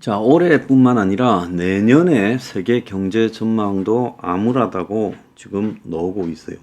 자, 올해뿐만 아니라 내년의 세계 경제 전망도 암울하다고 지금 나오고 있어요.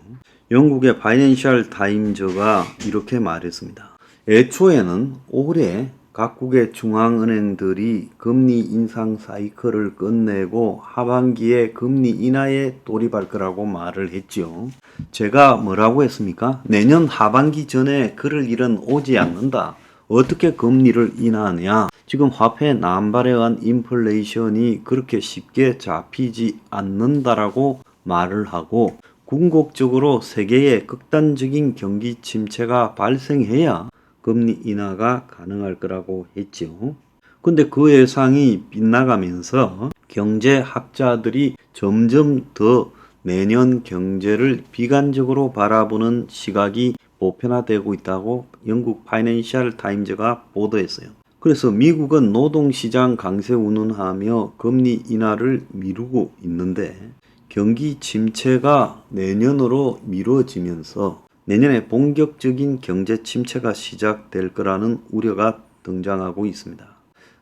영국의 파이낸셜 타임즈가 이렇게 말했습니다. 애초에는 올해 각국의 중앙은행들이 금리 인상 사이클을 끝내고 하반기에 금리 인하에 돌입할 거라고 말을 했죠. 제가 뭐라고 했습니까? 내년 하반기 전에 그럴 일은 오지 않는다. 어떻게 금리를 인하하냐? 지금 화폐 난발에 의한 인플레이션이 그렇게 쉽게 잡히지 않는다라고 말을 하고 궁극적으로 세계의 극단적인 경기 침체가 발생해야 금리 인하가 가능할 거라고 했죠. 근데 그 예상이 빗나가면서 경제학자들이 점점 더 내년 경제를 비관적으로 바라보는 시각이 보편화되고 있다고 영국 파이낸셜 타임즈가 보도했어요. 그래서 미국은 노동시장 강세 운운하며 금리 인하를 미루고 있는데 경기 침체가 내년으로 미뤄지면서 내년에 본격적인 경제 침체가 시작될 거라는 우려가 등장하고 있습니다.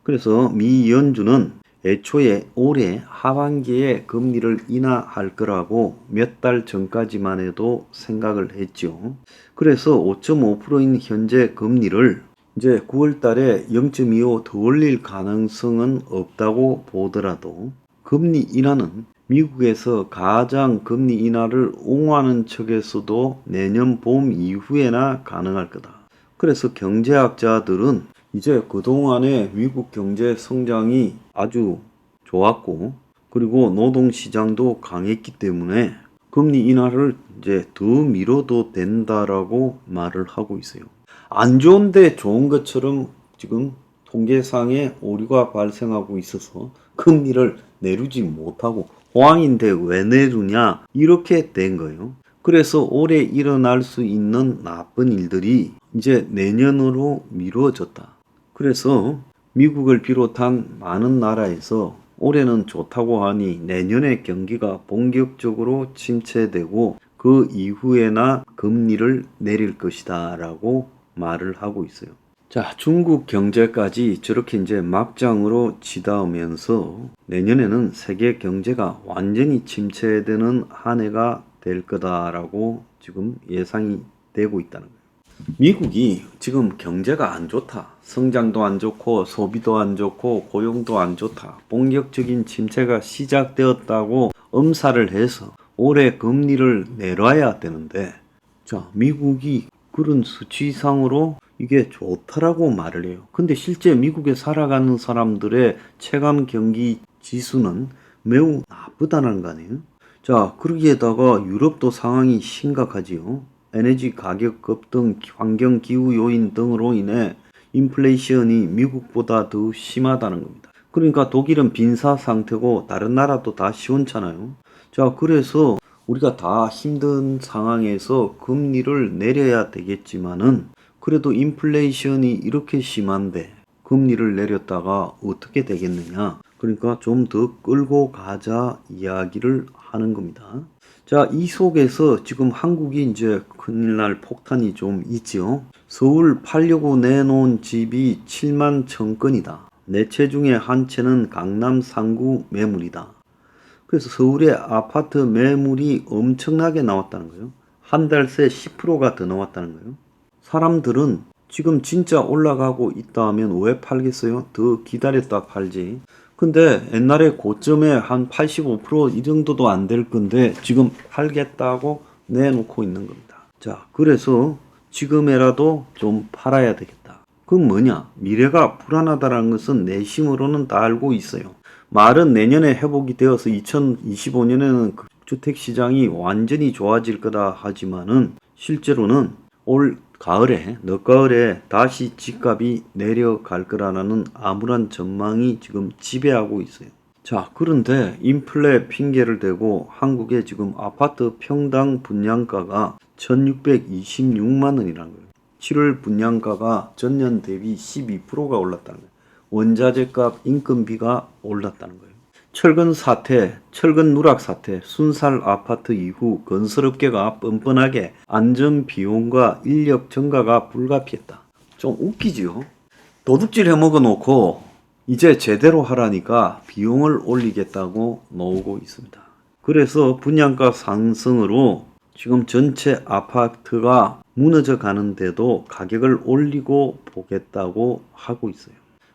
그래서 미 연준은 애초에 올해 하반기에 금리를 인하할 거라고 몇 달 전까지만 해도 생각을 했죠. 그래서 5.5%인 현재 금리를 이제 9월 달에 0.25 더 올릴 가능성은 없다고 보더라도 금리 인하는 미국에서 가장 금리 인하를 옹호하는 측에서도 내년 봄 이후에나 가능할 거다. 그래서 경제학자들은 이제 그동안에 미국 경제 성장이 아주 좋았고 그리고 노동시장도 강했기 때문에 금리 인하를 이제 더 미뤄도 된다라고 말을 하고 있어요. 안 좋은데 좋은 것처럼 지금 통계상에 오류가 발생하고 있어서 금리를 내리지 못하고 호황인데 왜 내리냐 이렇게 된 거예요. 그래서 올해 일어날 수 있는 나쁜 일들이 이제 내년으로 미뤄졌다. 그래서 미국을 비롯한 많은 나라에서 올해는 좋다고 하니 내년에 경기가 본격적으로 침체되고 그 이후에나 금리를 내릴 것이다 라고 말을 하고 있어요. 자, 중국 경제까지 저렇게 이제 막장으로 치닫으면서 내년에는 세계 경제가 완전히 침체되는 한 해가 될 거다라고 지금 예상이 되고 있다는 거예요. 미국이 지금 경제가 안 좋다. 성장도 안 좋고 소비도 안 좋고 고용도 안 좋다. 본격적인 침체가 시작되었다고 엄살을 해서 올해 금리를 내려야 되는데 자, 미국이 그런 수치상으로 이게 좋다라고 말을 해요. 근데 실제 미국에 살아가는 사람들의 체감 경기 지수는 매우 나쁘다는 거 아니에요? 자, 그러기에다가 유럽도 상황이 심각하지요. 에너지 가격 급등, 환경 기후 요인 등으로 인해 인플레이션이 미국보다 더 심하다는 겁니다. 그러니까 독일은 빈사 상태고 다른 나라도 다 시원찮아요. 자, 그래서 우리가 다 힘든 상황에서 금리를 내려야 되겠지만은 그래도 인플레이션이 이렇게 심한데 금리를 내렸다가 어떻게 되겠느냐. 그러니까 좀 더 끌고 가자 이야기를 하는 겁니다. 자, 이 속에서 지금 한국이 이제 큰일 날 폭탄이 좀 있죠. 서울 팔려고 내놓은 집이 7만 1,000건이다. 4채 중에 한 채는 강남 상구 매물이다. 그래서 서울의 아파트 매물이 엄청나게 나왔다는 거예요. 한 달 새 10%가 더 나왔다는 거예요. 사람들은 지금 진짜 올라가고 있다 하면 왜 팔겠어요? 더 기다렸다 팔지. 근데 옛날에 고점에 한 85% 이 정도도 안 될 건데 지금 팔겠다고 내놓고 있는 겁니다. 자, 그래서 지금이라도 좀 팔아야 되겠다. 그건 뭐냐? 미래가 불안하다는 것은 내심으로는 다 알고 있어요. 말은 내년에 회복이 되어서 2025년에는 주택시장이 완전히 좋아질 거다 하지만은 실제로는 올 가을에, 늦가을에 다시 집값이 내려갈 거라는 암울한 전망이 지금 지배하고 있어요. 자, 그런데 인플레 핑계를 대고 한국의 지금 아파트 평당 분양가가 1626만 원이라는 거예요. 7월 분양가가 전년 대비 12%가 올랐다는 거예요. 원자재값, 인건비가 올랐다는 거예요. 철근 사태, 철근 누락 사태, 순살 아파트 이후 건설업계가 뻔뻔하게 안전 비용과 인력 증가가 불가피했다. 좀 웃기지요? 도둑질 해먹어 놓고 이제 제대로 하라니까 비용을 올리겠다고 나오고 있습니다. 그래서 분양가 상승으로 지금 전체 아파트가 무너져 가는데도 가격을 올리고 보겠다고 하고 있어요.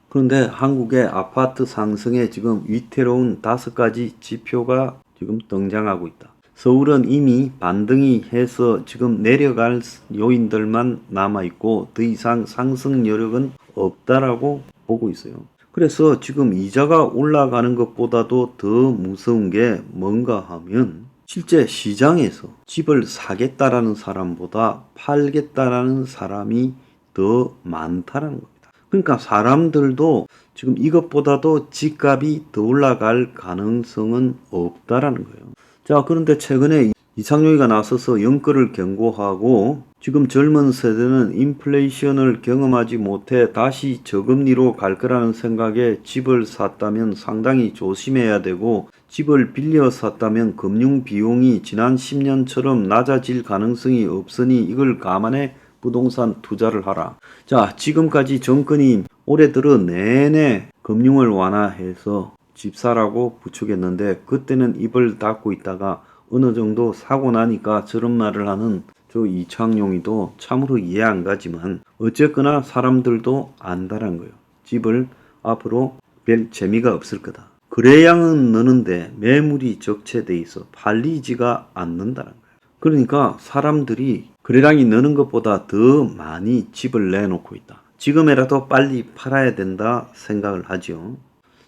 그런데 한국의 아파트 상승에 지금 위태로운 5가지 지표가 지금 등장하고 있다. 서울은 이미 반등이 해서 지금 내려갈 요인들만 남아있고 더 이상 상승 여력은 없다라고 보고 있어요. 그래서 지금 이자가 올라가는 것보다도 더 무서운 게 뭔가 하면 실제 시장에서 집을 사겠다라는 사람보다 팔겠다라는 사람이 더 많다라는 겁니다. 그러니까 사람들도 지금 이것보다도 집값이 더 올라갈 가능성은 없다라는 거예요. 자, 그런데 최근에 이창용이가 나서서 영끌을 경고하고 지금 젊은 세대는 인플레이션을 경험하지 못해 다시 저금리로 갈 거라는 생각에 집을 샀다면 상당히 조심해야 되고 집을 빌려 샀다면 금융 비용이 지난 10년처럼 낮아질 가능성이 없으니 이걸 감안해 부동산 투자를 하라. 자, 지금까지 정권이 올해 들어 내내 금융을 완화해서 집 사라고 부추겼는데 그때는 입을 닫고 있다가 어느 정도 사고 나니까 저런 말을 하는 저 이창용이도 참으로 이해 안 가지만 어쨌거나 사람들도 안다란 거예요. 집을 앞으로 별 재미가 없을 거다. 거래량은 느는데 매물이 적체돼 있어 팔리지가 않는다는 거예요. 그러니까 사람들이 거래량이 느는 것보다 더 많이 집을 내놓고 있다. 지금이라도 빨리 팔아야 된다 생각을 하죠.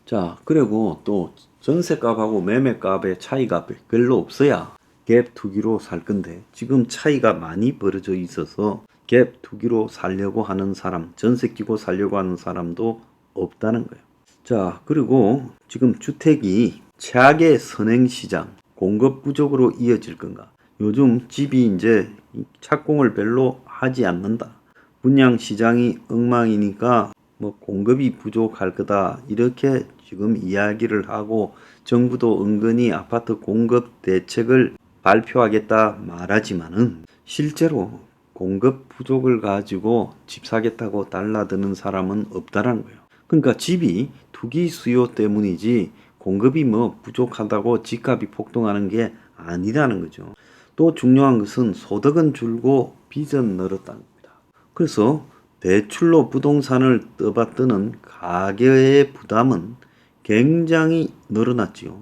자, 그리고 또 전세값하고 매매값의 차이가 별로 없어야 갭 투기로 살 건데 지금 차이가 많이 벌어져 있어서 갭 투기로 살려고 하는 사람, 전세 끼고 살려고 하는 사람도 없다는 거예요. 자, 그리고 지금 주택이 최악의 선행시장, 공급 부족으로 이어질 건가? 요즘 집이 이제 착공을 별로 하지 않는다. 분양 시장이 엉망이니까 뭐 공급이 부족할 거다. 이렇게 지금 이야기를 하고 정부도 은근히 아파트 공급 대책을 발표하겠다 말하지만은 실제로 공급 부족을 가지고 집 사겠다고 달라드는 사람은 없다라는 거예요. 그러니까 집이 투기 수요 때문이지 공급이 뭐 부족하다고 집값이 폭등하는 게 아니라는 거죠. 또 중요한 것은 소득은 줄고 빚은 늘었다는 겁니다. 그래서 대출로 부동산을 떠받드는 가계의 부담은 굉장히 늘어났지요.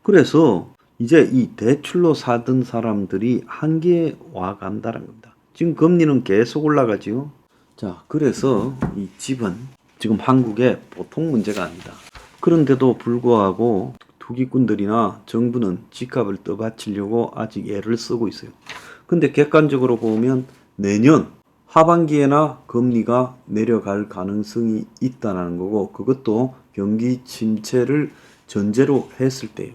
그래서 이제 이 대출로 사던 사람들이 한계에 와 간다는 겁니다. 지금 금리는 계속 올라가지요. 자, 그래서 이 집은 지금 한국의 보통 문제가 아니다. 그런데도 불구하고 투기꾼들이나 정부는 집값을 떠받치려고 아직 애를 쓰고 있어요. 근데 객관적으로 보면 내년 하반기에나 금리가 내려갈 가능성이 있다는 거고 그것도 경기 침체를 전제로 했을 때예요.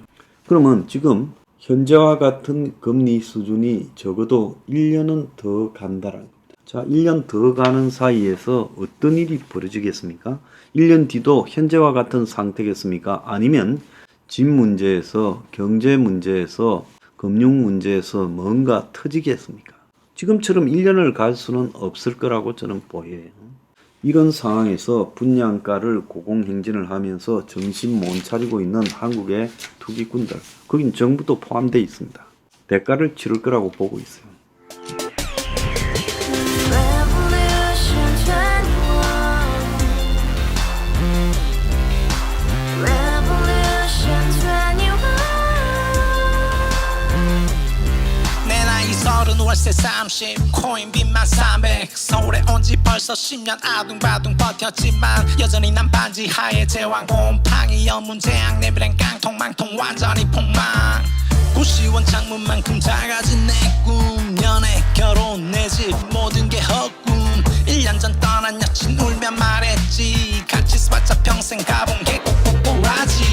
그러면 지금 현재와 같은 금리 수준이 적어도 1년은 더 간다는 겁니다. 자, 1년 더 가는 사이에서 어떤 일이 벌어지겠습니까? 1년 뒤도 현재와 같은 상태겠습니까? 아니면 집 문제에서, 경제 문제에서, 금융 문제에서 뭔가 터지겠습니까? 지금처럼 1년을 갈 수는 없을 거라고 저는 보여요. 이런 상황에서 분양가를 고공행진을 하면서 정신 못 차리고 있는 한국의 투기꾼들, 거긴 정부도 포함되어 있습니다. 대가를 치를 거라고 보고 있어요. 월세 30 코인 빚만 300 서울에 온 지 벌써 10년 아둥바둥 버텼지만 여전히 난 반지 하에 제왕 곰팡이 연문제약 내비랑 깡통망통 완전히 폭망 90원 창문만큼 작아진 내 꿈 연애 결혼 내 집 모든 게 헛꿈 1년 전 떠난 여친 울며 말했지 같이 써봤자 평생 가본 게 꼭꼭꼭라지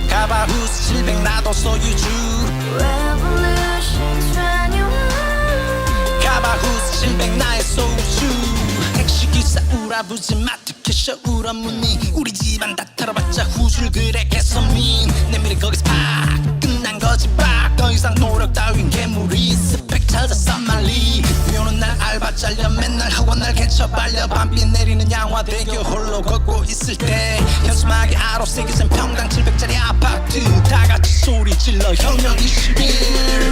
가바후스 700 나도 소유주 가바후스 700 나의 소유주 택시기사 우라부지 마트캐셔 울어문이 우리 집안 다 털어봤자 후줄 그래 개선민 내 미래 거기서 팍 끝난 거지 팍 더 이상 노력 따윈 괴물이 스펙 찾아 싼말리 비오는 날 알바 잘려 맨날 학원 날 개쳐 빨려 밤비 내리는 양화대교 홀로 걷고 있을 때 현수막에 아로 새겨진 평당 700짜리 아파트 다같이 소리 질러 혁명 21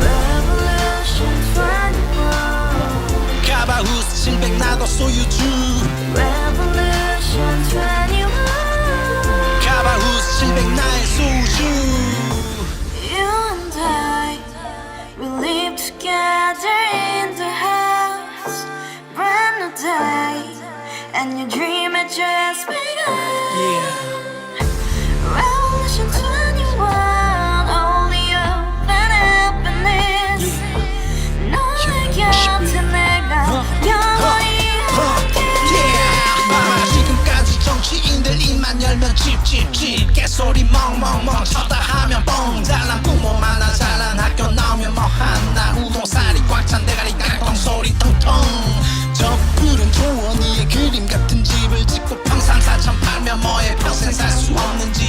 Revolution 21 카바후스 700 나도 소유주 Revolution 21 카바후스 700 나의 소주 You and I, we live together in the house. Brand new day, and your dream had just begun. yeah. Revolution 21, only hope and happiness. 너의 곁에 내가 영원히 지금까지 정치인들 입만 열면 찝찝찝 개소리 멍멍멍 쳤다 하면 뻥 잘난 부모 만나 잘난 학교 나오면 뭐하나 우동살이 꽉 찬 대가리 깡통 소리 통통 저 푸른 초원위에 그림 같은 집을 짓고 평상 4천 팔면 뭐해 평생 살 수 없는 집